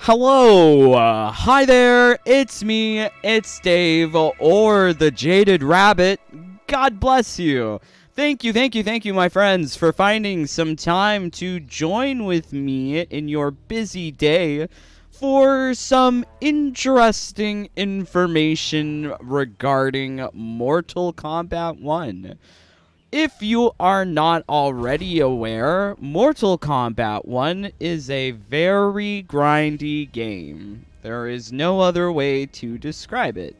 Hello, hi there, it's me, it's Dave, or the Jaded Rabbit. God bless you. Thank you, my friends, for finding some time to join with me in your busy day for some interesting information regarding Mortal Kombat 1. If you are not already aware, Mortal Kombat 1 is a very grindy game. There is no other way to describe it.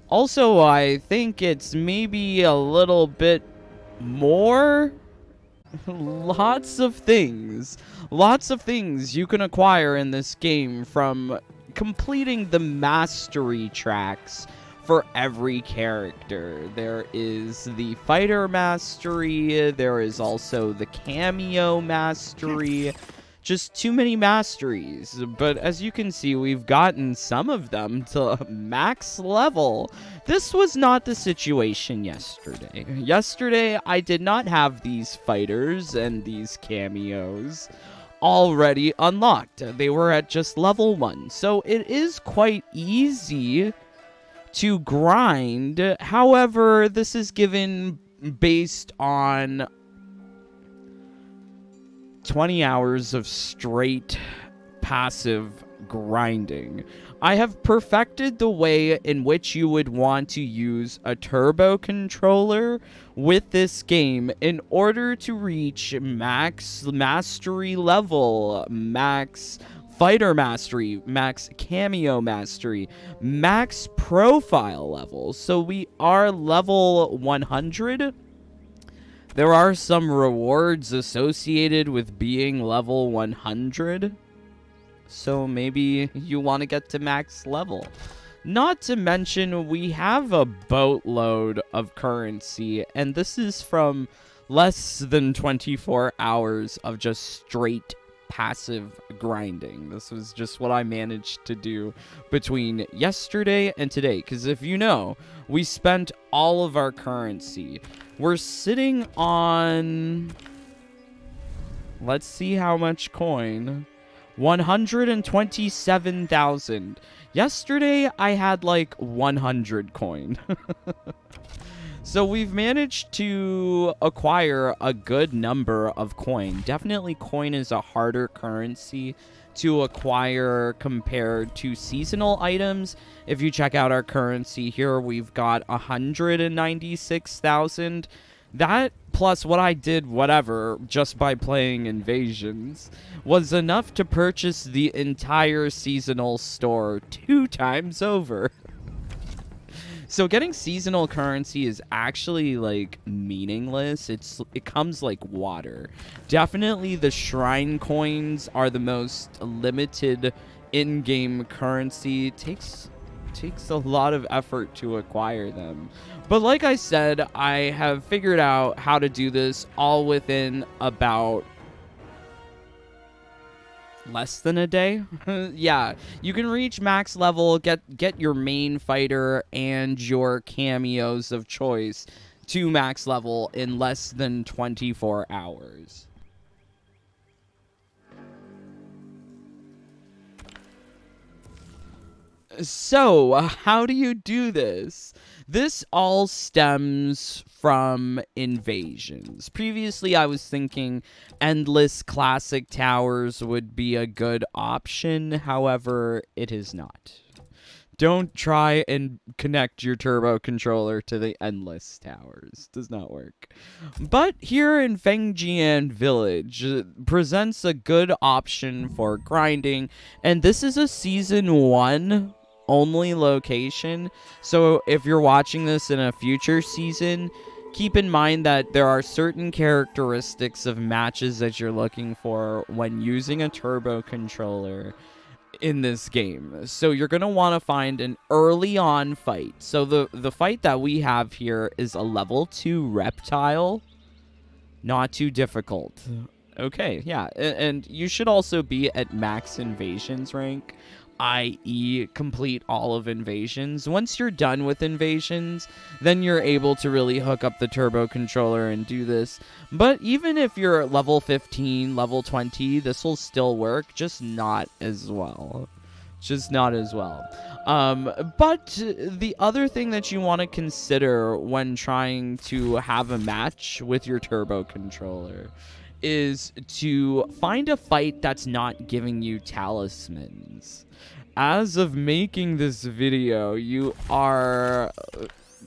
Also, I think it's maybe a little bit more. Lots of things you can acquire in this game, from completing the mastery tracks for every character. There is the fighter mastery, there is also the cameo mastery. Just too many masteries, but as you can see, we've gotten some of them to max level. This was not the situation yesterday. Yesterday, I did not have these fighters and these cameos already unlocked. They were at just level 1, so it is quite easy to grind. However, this is given based on 20 hours of straight passive grinding. I have perfected the way in which you would want to use a turbo controller with this game in order to reach max mastery level, max fighter mastery, max cameo mastery, max profile level. So we are level 100. There are some rewards associated with being level 100. So maybe you want to get to max level. Not to mention, we have a boatload of currency, and this is from less than 24 hours of just straight passive grinding. This was just what I managed to do between yesterday and today, because if you know, we spent all of our currency. We're sitting on, let's see how much coin, 127,000. Yesterday I had like 100 coin. So we've managed to acquire a good number of coin. Definitely coin is a harder currency to acquire compared to seasonal items. If you check out our currency here, we've got 196,000. That plus what I did, whatever, just by playing Invasions, was enough to purchase the entire seasonal store 2 times over. So getting seasonal currency is actually, like, meaningless. It comes like water. Definitely the shrine coins are the most limited in-game currency. It takes a lot of effort to acquire them. But like I said, I have figured out how to do this all within about less than a day. Yeah, you can reach max level, get your main fighter and your cameos of choice to max level in less than 24 hours. So, how do you do this? This all stems from Invasions. Previously, I was thinking endless classic towers would be a good option. However, it is not. Don't try and connect your turbo controller to the endless towers. Does not work. But here in Fengjian Village presents a good option for grinding, and this is a Season 1 only location. So if you're watching this in a future season, keep in mind that there are certain characteristics of matches that you're looking for when using a turbo controller in this game. So you're going to want to find an early on fight. So the fight that we have here is a level 2 reptile. Not too difficult. Okay, yeah. And you should also be at max invasions rank, i.e. complete all of Invasions. Once you're done with Invasions, then you're able to really hook up the turbo controller and do this. But even if you're level 15, level 20, this will still work, just not as well. just not as well. But the other thing that you want to consider when trying to have a match with your turbo controller is to find a fight that's not giving you talismans. As of making this video, you are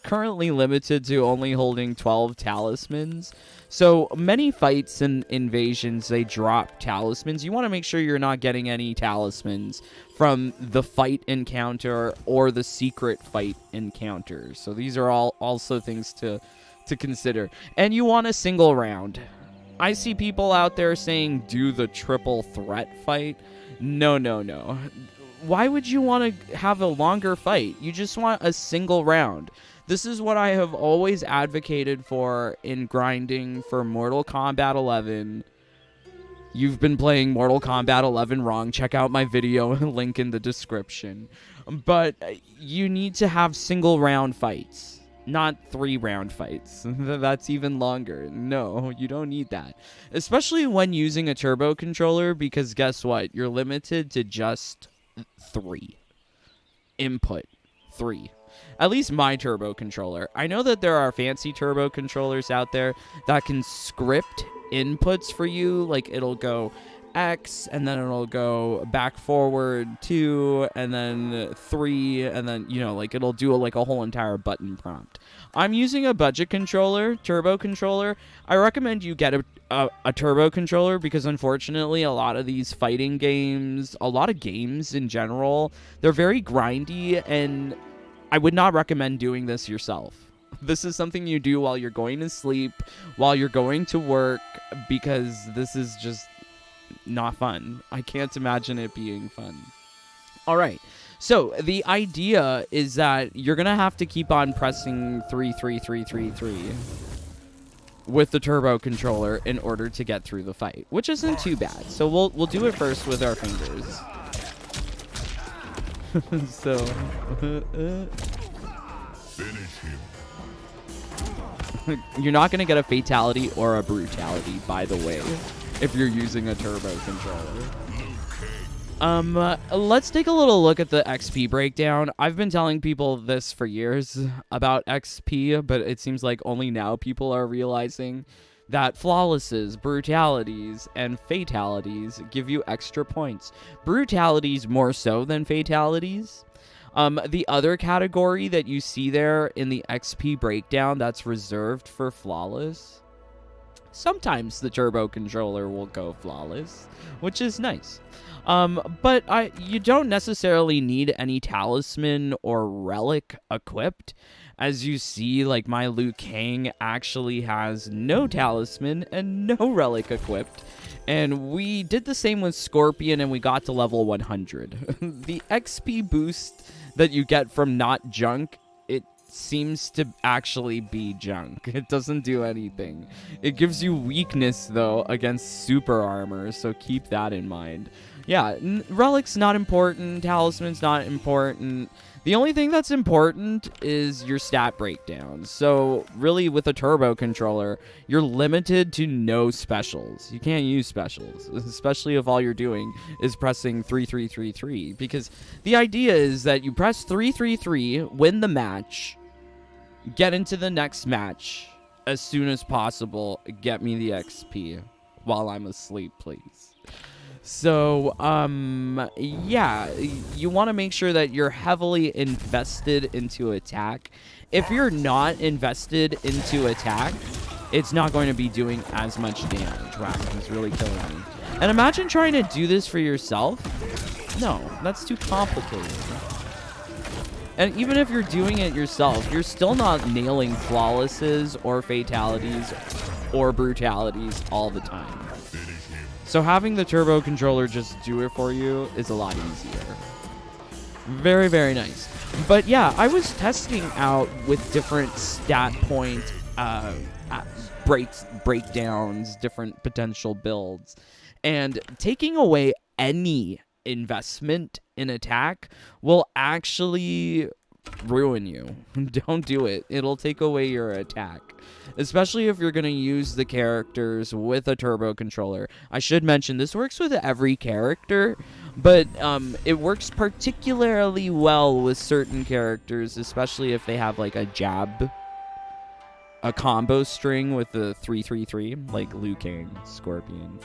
currently limited to only holding 12 talismans. So many fights and invasions, they drop talismans. You want to make sure you're not getting any talismans from the fight encounter or the secret fight encounters. So these are all also things to consider. And you want a single round. I see people out there saying do the triple threat fight. No, no, no. Why would you want to have a longer fight? You just want a single round. This is what I have always advocated for in grinding for Mortal Kombat 11. You've been playing Mortal Kombat 11 wrong. Check out my video, link in the description. But you need to have single round fights, not 3-round fights. That's even longer. No, you don't need that. Especially when using a turbo controller, because guess what? You're limited to just 3. Input 3. At least my turbo controller. I know that there are fancy turbo controllers out there that can script inputs for you. Like, it'll go X, and then it'll go back forward 2, and then 3, and then, you know, like, it'll do like a whole entire button prompt. I'm using a budget controller, turbo controller. I recommend you get a turbo controller because, unfortunately, a lot of these fighting games, a lot of games in general, they're very grindy, and I would not recommend doing this yourself. This is something you do while you're going to sleep, while you're going to work, because this is just not fun. I can't imagine it being fun. All right. So the idea is that you're going to have to keep on pressing 3, 3, 3, 3, 3 with the turbo controller in order to get through the fight, which isn't too bad. So we'll do it first with our fingers. So finish him. You're not going to get a fatality or a brutality, by the way, if you're using a turbo controller. Let's take a little look at the XP breakdown. I've been telling people this for years about XP, but it seems like only now people are realizing that flawlesses, brutalities, and fatalities give you extra points. Brutalities more so than fatalities. The other category that you see there in the XP breakdown that's reserved for flawless, sometimes the turbo controller will go flawless, which is nice. But you don't necessarily need any talisman or relic equipped. As you see, like, my Liu Kang actually has no talisman and no relic equipped. And we did the same with Scorpion, and we got to level 100. The XP boost that you get from not junk, it seems to actually be junk. It doesn't do anything. It gives you weakness, though, against super armor, so keep that in mind. Yeah, relic's not important, talisman's not important. The only thing that's important is your stat breakdown. So really, with a turbo controller, you're limited to no specials. You can't use specials, especially if all you're doing is pressing 3, 3, 3, 3. Because the idea is that you press 3, 3, 3, win the match, get into the next match as soon as possible, get me the XP while I'm asleep, please. So, yeah, you want to make sure that you're heavily invested into attack. If you're not invested into attack, it's not going to be doing as much damage. Wow, he's really killing me. And imagine trying to do this for yourself. No, that's too complicated. And even if you're doing it yourself, you're still not nailing flawlesses or fatalities or brutalities all the time. So having the turbo controller just do it for you is a lot easier. Very, very nice. But yeah, I was testing out with different stat point breakdowns, different potential builds. And taking away any investment in attack will actually ruin you. Don't do it. It'll take away your attack. Especially if you're going to use the characters with a turbo controller. I should mention this works with every character, but it works particularly well with certain characters, especially if they have like a jab, a combo string with the 333, like Liu Kang, Scorpion.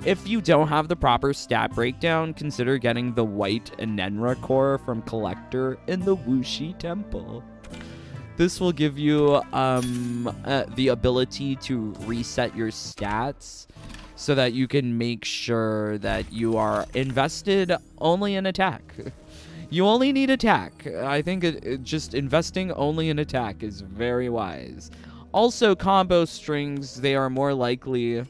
If you don't have the proper stat breakdown, consider getting the white Enenra core from Collector in the Wuxi Temple. This will give you the ability to reset your stats so that you can make sure that you are invested only in attack. You only need attack. I think just investing only in attack is very wise. Also, combo strings, they are more likely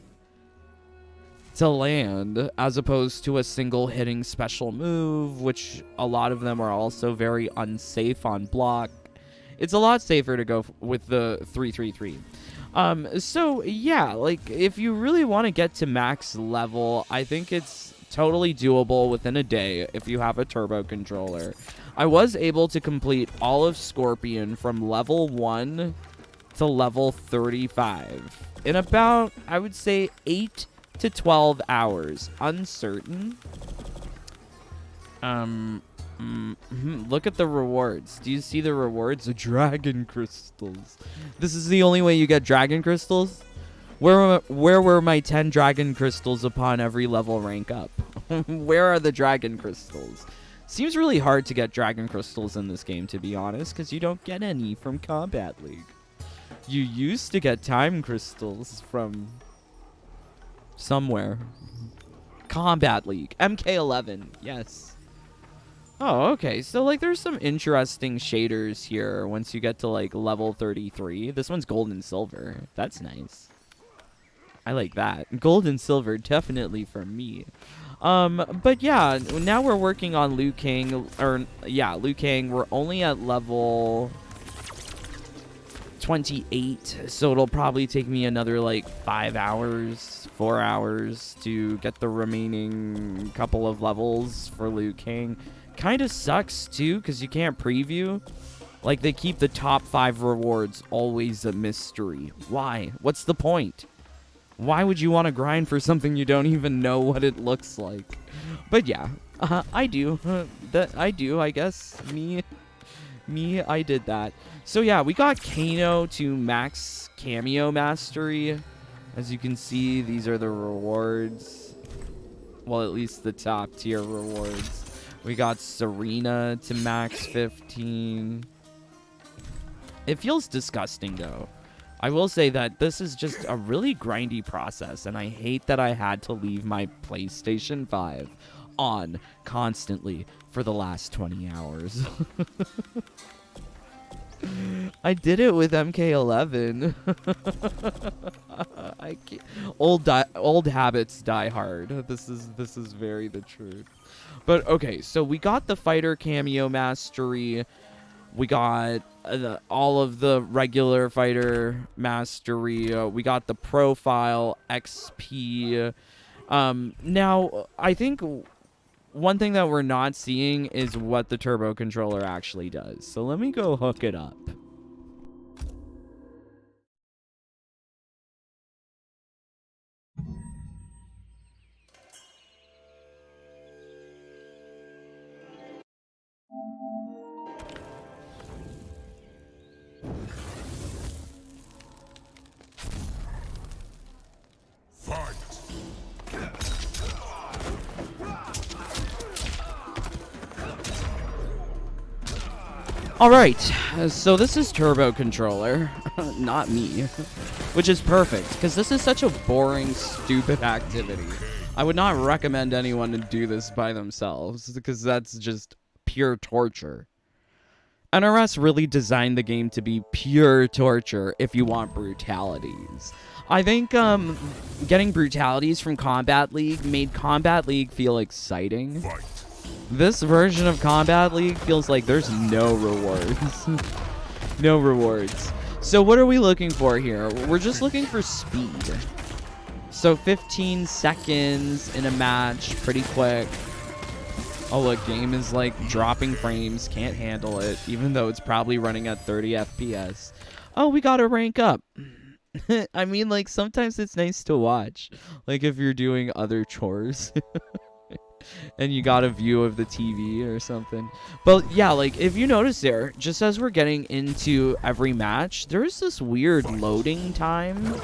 to land as opposed to a single hitting special move, which a lot of them are also very unsafe on block. It's a lot safer to go with the 333. So yeah, like if you really want to get to max level, I think it's totally doable within a day if you have a turbo controller. I was able to complete all of Scorpion from level 1 to level 35 in about, I would say, 8 to 12 hours. Uncertain. Look at the rewards. Do you see the rewards? Dragon crystals. This is the only way you get dragon crystals? Where were my 10 dragon crystals upon every level rank up? Where are the dragon crystals? Seems really hard to get dragon crystals in this game, to be honest, because you don't get any from Combat League. You used to get time crystals from somewhere. Combat League. MK1. Yes. Oh, okay. So, like, there's some interesting shaders here once you get to, like, level 33. This one's gold and silver. That's nice. I like that. Gold and silver, definitely for me. But yeah, now we're working on Liu Kang. Liu Kang. We're only at level 28, so it'll probably take me another, like, 5 hours, 4 hours to get the remaining couple of levels for Liu Kang. Kind of sucks too because you can't preview. Like, they keep the top 5 rewards always a mystery. Why? What's the point? Why would you want to grind for something you don't even know what it looks like? But yeah, I do. I guess. I did that. So yeah, we got Kano to max kameo mastery. As you can see, these are the rewards. Well, at least the top tier rewards. We got Serena to max 15. It feels disgusting, though. I will say that this is just a really grindy process, and I hate that I had to leave my PlayStation 5 on constantly for the last 20 hours. I did it with MK1. I can't. Old habits die hard. This is very the truth. But okay, so we got the fighter kameo mastery. We got all of the regular fighter mastery. We got the profile XP. Now, I think one thing that we're not seeing is what the turbo controller actually does. So let me go hook it up. Alright, so this is turbo controller, not me, which is perfect, because this is such a boring, stupid activity. I would not recommend anyone to do this by themselves, because that's just pure torture. NRS really designed the game to be pure torture if you want brutalities. I think getting brutalities from Combat League made Combat League feel exciting. This version of Combat League feels like there's no rewards. No rewards. So what are we looking for here? We're just looking for speed. So 15 seconds in a match, pretty quick. Oh, look, game is like dropping frames, can't handle it, even though it's probably running at 30 FPS. Oh, we gotta rank up. I mean, like, sometimes it's nice to watch. Like, if you're doing other chores. And you got a view of the TV or something. But yeah, like, if you notice there, just as we're getting into every match, there's this weird loading time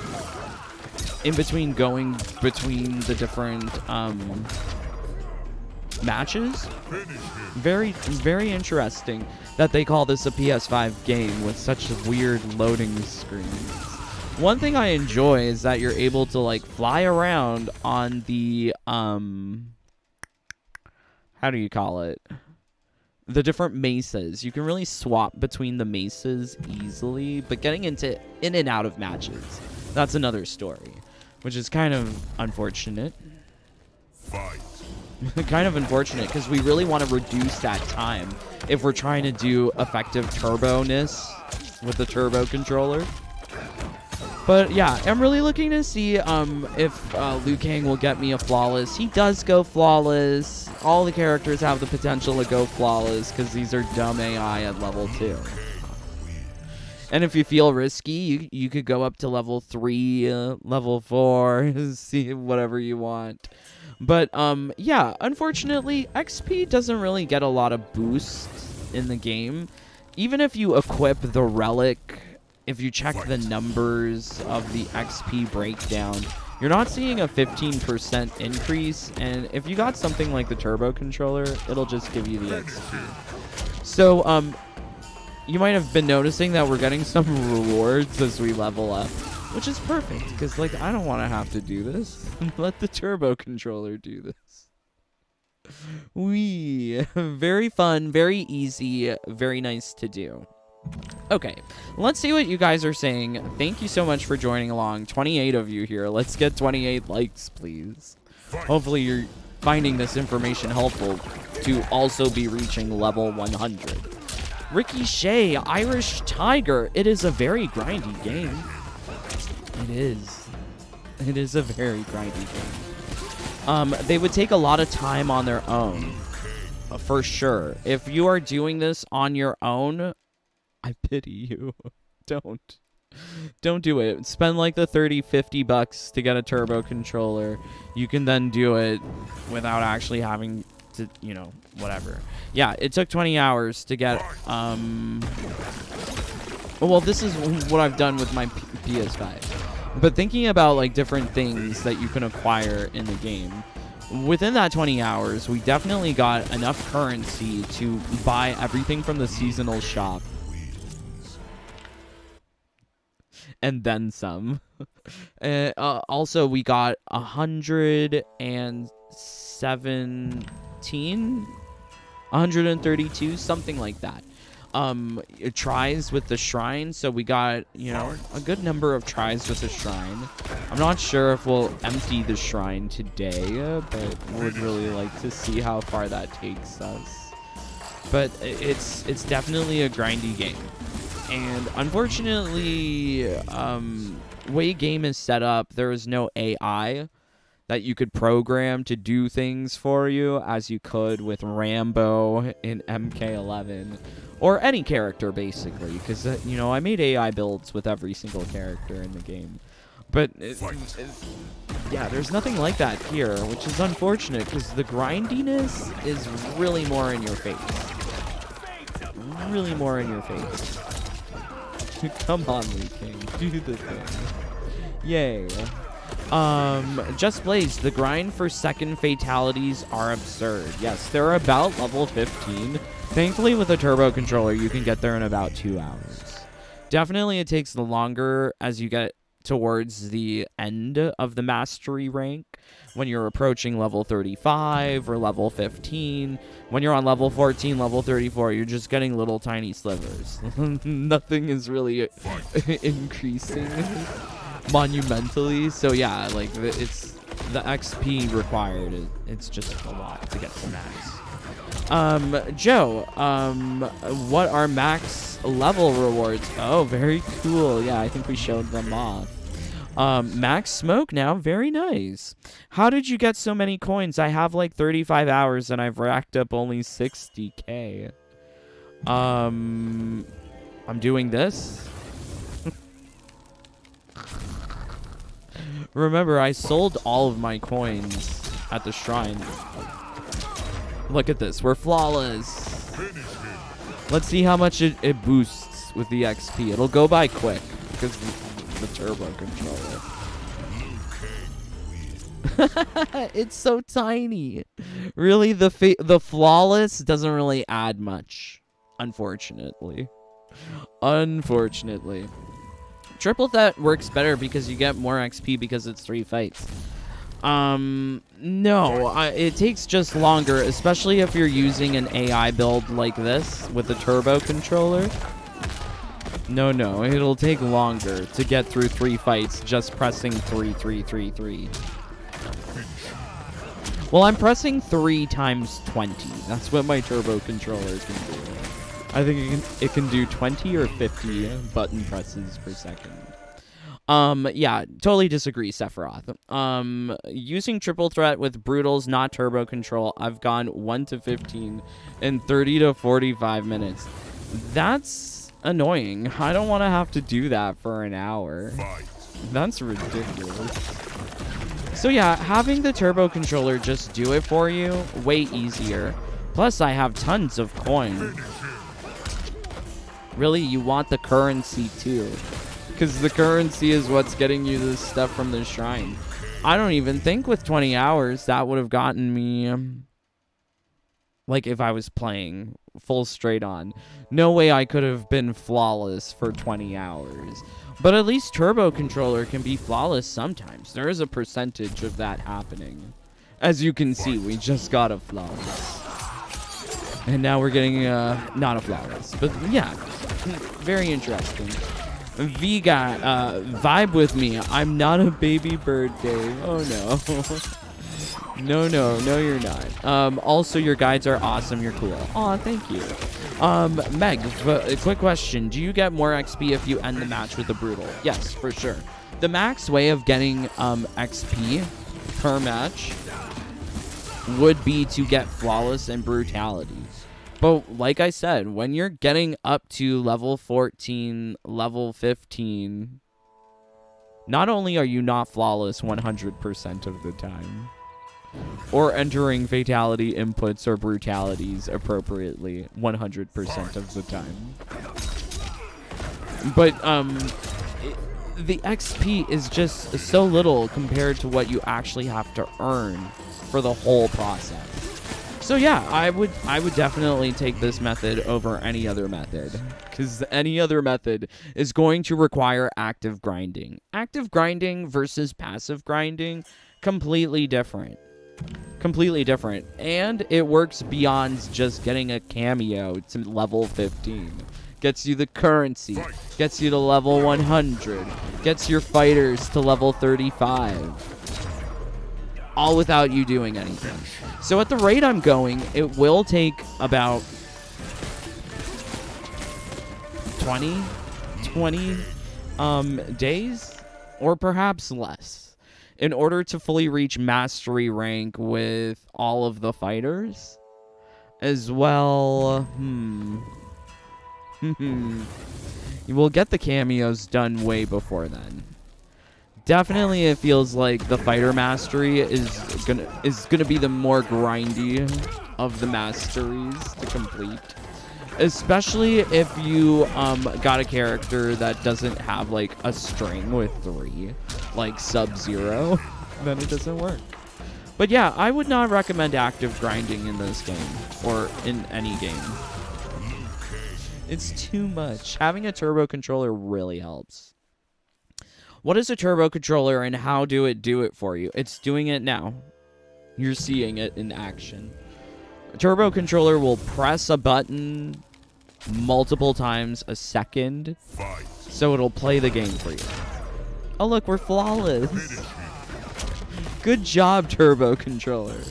in between going between the different matches. Very, very interesting that they call this a PS5 game with such weird loading screens. One thing I enjoy is that you're able to, like, fly around on the how do you call it? The different mesas. You can really swap between the mesas easily, but getting into in and out of matches, that's another story, which is kind of unfortunate. Fight. Kind of unfortunate because we really want to reduce that time if we're trying to do effective turbo-ness with the turbo controller. But yeah, I'm really looking to see if Liu Kang will get me a flawless. He does go flawless. All the characters have the potential to go flawless because these are dumb AI at level 2. And if you feel risky, you could go up to level 3, level 4, see whatever you want. But yeah, unfortunately, XP doesn't really get a lot of boost in the game. Even if you equip the relic, if you check the numbers of the XP breakdown, you're not seeing a 15% increase, and if you got something like the turbo controller, it'll just give you the XP. So, you might have been noticing that we're getting some rewards as we level up, which is perfect, because, like, I don't want to have to do this. Let the turbo controller do this. Very fun, very easy, very nice to do. Okay, let's see what you guys are saying. Thank you so much for joining along. 28 of you here. Let's get 28 likes, please. Hopefully you're finding this information helpful to also be reaching level 100. Ricky Shea, Irish Tiger. It is a very grindy game. It is. It is a very grindy game. They would take a lot of time on their own, for sure. If you are doing this on your own, I pity you. Don't do it. Spend like the 30-50 bucks to get a turbo controller. You can then do it without actually having to, you know, whatever. Yeah, it took 20 hours to get well, this is what I've done with my PS5. But thinking about like different things that you can acquire in the game, within that 20 hours, we definitely got enough currency to buy everything from the seasonal shop. And then some. Also, we got 132, something like that. Tries with the shrine, so we got, you know, a good number of tries with the shrine. I'm not sure if we'll empty the shrine today, but would really like to see how far that takes us. But it's definitely a grindy game. And unfortunately, way game is set up, there is no AI that you could program to do things for you as you could with Rambo in MK1 or any character basically, because you know, I made AI builds with every single character in the game. But yeah, there's nothing like that here, which is unfortunate because the grindiness is really more in your face. Really more in your face. Come on, Liu Kang, do the thing. Yay. Just Blaze, the grind for second fatalities are absurd. Yes, they're about level 15. Thankfully, with a turbo controller, you can get there in about 2 hours. Definitely, it takes longer as you get towards the end of the mastery rank. When you're approaching level 35 or level 15. When you're on level 14, level 34, you're just getting little tiny slivers. Nothing is really increasing monumentally. So yeah, like it's the XP required. It's just a lot to get to max. Joe, what are max level rewards? Oh, very cool. Yeah, I think we showed them off. Max smoke now. Very nice. How did you get so many coins? I have like 35 hours and I've racked up only 60k. I'm doing this. Remember, I sold all of my coins at the shrine. Look at this. We're flawless. Let's see how much it boosts with the XP. It'll go by quick because the turbo controller. It's so tiny. Really, the flawless doesn't really add much, unfortunately. Triple threat works better because you get more XP because it's 3 fights. No, it takes just longer, especially if you're using an AI build like this with the turbo controller. No, it'll take longer to get through 3 fights just pressing 3, 3, 3, 3. Well, I'm pressing 3 times 20. That's what my turbo controller can do. I think it can do 20 or 50 button presses per second. Yeah, totally disagree, Sephiroth. Using triple threat with brutals, not turbo control, I've gone 1 to 15 in 30 to 45 minutes. That's annoying. I don't want to have to do that for an hour. That's ridiculous. So yeah, having the turbo controller just do it for you, way easier. Plus, I have tons of coin. Really, you want the currency too. Because the currency is what's getting you this stuff from the shrine. I don't even think with 20 hours that would have gotten me... like if I was playing full straight on. No way I could have been flawless for 20 hours. But at least turbo controller can be flawless sometimes. There is a percentage of that happening. As you can see, we just got a flawless. And now we're getting not a flawless. But yeah, very interesting. Vega, vibe with me. I'm not a baby bird, Dave. Oh no. No, you're not. Also, your guides are awesome. You're cool. Aw, thank you. Meg, a quick question. Do you get more XP if you end the match with a brutal? Yes, for sure. The max way of getting XP per match would be to get flawless and brutality. But like I said, when you're getting up to level 14, level 15, not only are you not flawless 100% of the time, or entering fatality inputs or brutalities appropriately 100% of the time, but the XP is just so little compared to what you actually have to earn for the whole process. So yeah, I would definitely take this method over any other method, because any other method is going to require active grinding. Active grinding versus passive grinding, completely different. And it works beyond just getting a cameo to level 15. Gets you the currency, gets you to level 100, gets your fighters to level 35. All without you doing anything. So at the rate I'm going, it will take about 20 days, or perhaps less, in order to fully reach mastery rank with all of the fighters. As well, you will get the cameos done way before then. Definitely, it feels like the fighter mastery is gonna be the more grindy of the masteries to complete. Especially if you got a character that doesn't have like a string with 3, like Sub-Zero, then it doesn't work. But yeah, I would not recommend active grinding in this game, or in any game. It's too much. Having a turbo controller really helps. What is a turbo controller and how do it do it for you? It's doing it now. You're seeing it in action. A turbo controller will press a button multiple times a second, so it'll play the game for you. Oh look, we're flawless. Good job, turbo controller.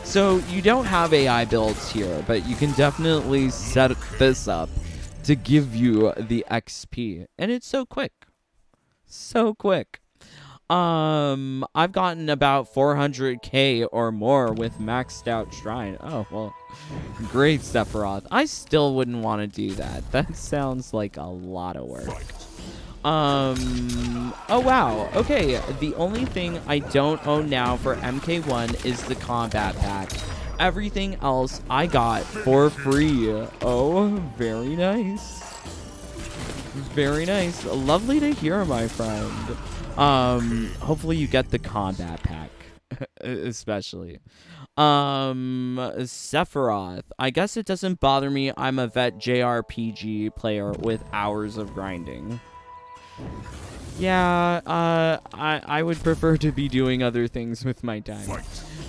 So you don't have AI builds here, but you can definitely set this up to give you the XP. And it's so quick. So quick. I've gotten about 400k or more with maxed out shrine. Oh, well, great, Sephiroth. I still wouldn't want to do that. That sounds like a lot of work. Oh wow, okay, the only thing I don't own now for MK1 is the combat pack. Everything else I got for free. Oh, very nice. Very nice. Lovely to hear, my friend. Hopefully you get the combat pack, especially. Sephiroth. I guess it doesn't bother me. I'm a vet JRPG player with hours of grinding. Yeah, I would prefer to be doing other things with my time.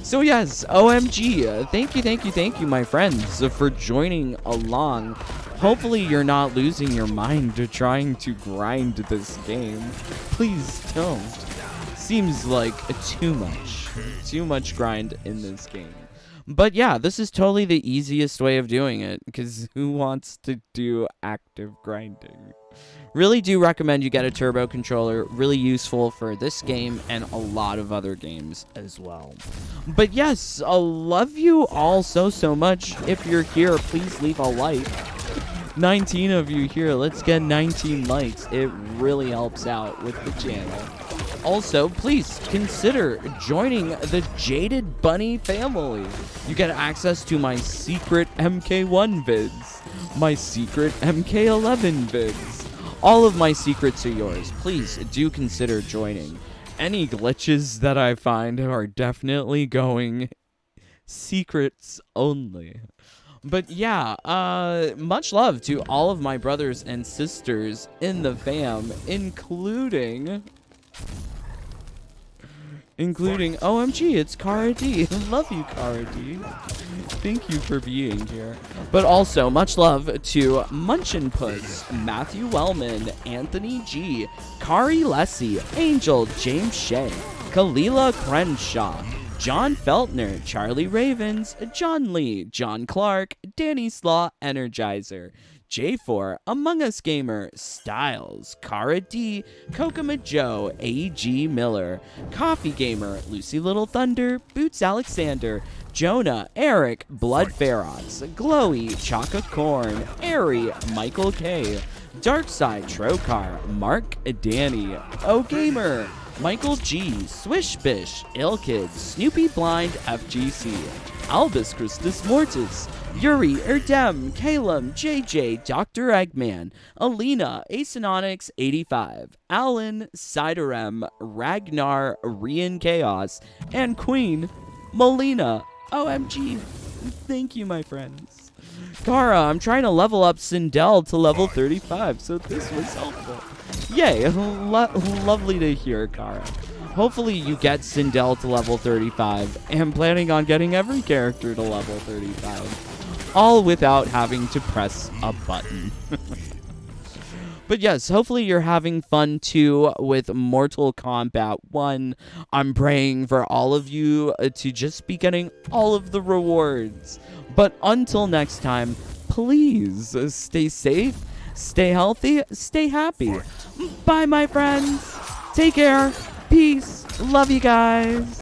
So yes, OMG, thank you, my friends, for joining along. Hopefully you're not losing your mind to trying to grind this game. Please don't. Seems like too much grind in this game. But yeah, this is totally the easiest way of doing it, because who wants to do active grinding? Really do recommend you get a turbo controller. Really useful for this game and a lot of other games as well. But yes, I love you all so much. If you're here, please leave a like. 19 of you here. Let's get 19 likes. It really helps out with the channel. Also, please consider joining the Jaded Bunny family. You get access to my secret MK1 vids, my secret MK11 vids. All of my secrets are yours. Please do consider joining. Any glitches that I find are definitely going secrets only. But yeah, much love to all of my brothers and sisters in the fam, including OMG, it's Cara D. Love you, Cara D. Thank you for being here. But also, much love to Munchin Puss, Matthew Wellman, Anthony G, Kari Lessie, Angel James Shea, Kalila Crenshaw, John Feltner, Charlie Ravens, John Lee, John Clark, Danny Slaw, Energizer, J4, Among Us Gamer, Styles, Cara D, Kokoma Joe, A.G. Miller, Coffee Gamer, Lucy Little Thunder, Boots Alexander, Jonah, Eric, Blood Ferox, Glowy, Chaka Corn, Airy, Michael K, Darkside, Trokar, Mark, Danny, O Gamer, Michael G, Swish Bish, Ill Kid, Snoopy Blind, FGC, Albus Christus Mortis, Yuri, Erdem, Calum, JJ, Dr. Eggman, Alina, Acenonics 85, Alan, Siderem, Ragnar, Rian Chaos, and Queen, Melina. OMG. Thank you, my friends. Kara, I'm trying to level up Sindel to level 35, so this was helpful. Yay, lovely to hear, Kara. Hopefully you get Sindel to level 35. I'm planning on getting every character to level 35. All without having to press a button. But yes, hopefully you're having fun too with Mortal Kombat 1. I'm praying for all of you to just be getting all of the rewards. But until next time, please stay safe, stay healthy, stay happy. Bye, my friends. Take care. Peace. Love you guys.